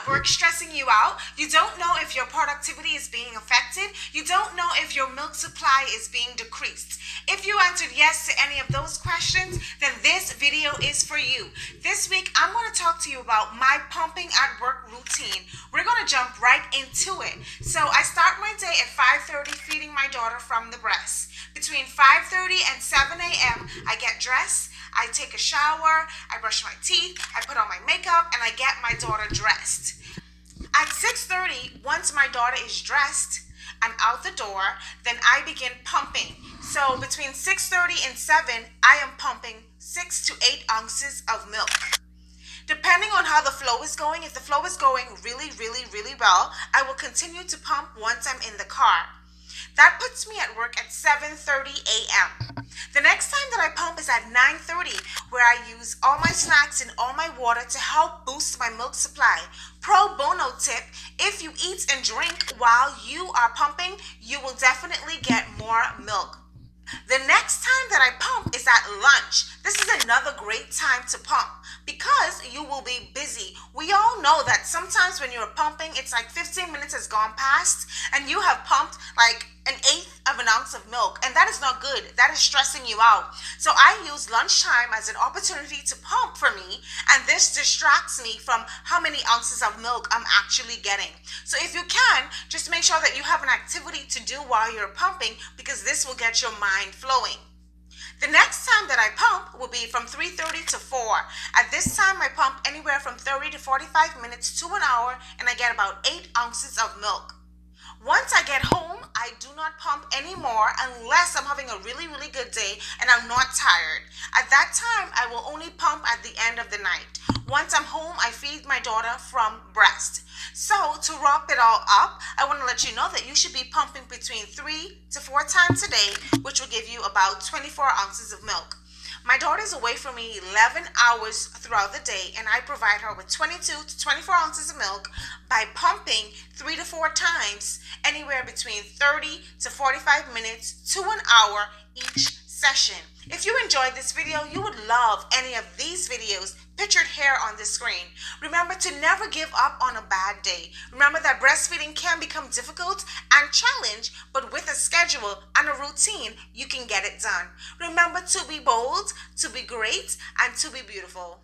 work stressing you out? You don't know if your productivity is being affected? You don't know if your milk supply is being decreased? If you answered yes to any of those questions, then this video is for you. This week, I'm going to talk to you about my pumping at work routine. We're going to jump right into it. So I start my day at 5:30 feeding my daughter from the breast. Between 5:30 and 7 a.m., I get dressed, I take a shower, I brush my teeth, I put on my makeup, and I get my daughter dressed. At 6:30, once my daughter is dressed and out the door, then I begin pumping. So between 6:30 and 7, I am pumping 6 to 8 ounces of milk. Depending on how the flow is going, if the flow is going really well, I will continue to pump once I'm in the car. That puts me at work at 7:30 a.m. The next time that I pump is at 9:30, where I use all my snacks and all my water to help boost my milk supply. Pro bono tip, if you eat and drink while you are pumping, you will definitely get more milk. The next time that I pump is at lunch. This is another great time to pump because you will be busy. We all know that sometimes when you're pumping, it's like 15 minutes has gone past and you have pumped like 1/8 of an ounce of milk, and that is not good. That is stressing you out. So I use lunchtime as an opportunity to pump for me, and this distracts me from how many ounces of milk I'm actually getting. So if you can, just make sure that you have an activity to do while you're pumping, because this will get your mind flowing. The next time that I pump will be from 3:30 to 4. At this time, I pump anywhere from 30 to 45 minutes to an hour, and I get about 8 ounces of milk. Once I get home, I do not pump anymore unless I'm having a really good day and I'm not tired. At that time, I will only pump at the end of the night. Once I'm home, I feed my daughter from breast. So to wrap it all up, I want to let you know that you should be pumping between 3 to 4 times a day, which will give you about 24 ounces of milk. My daughter is away from me 11 hours throughout the day, and I provide her with 22 to 24 ounces of milk by pumping 3 to 4 times, anywhere between 30 to 45 minutes to an hour each session. If you enjoyed this video, you would love any of these videos pictured here on the screen. Remember to never give up on a bad day. Remember that breastfeeding can become difficult and challenge, but with a schedule and a routine, you can get it done. Remember to be bold, to be great, and to be beautiful.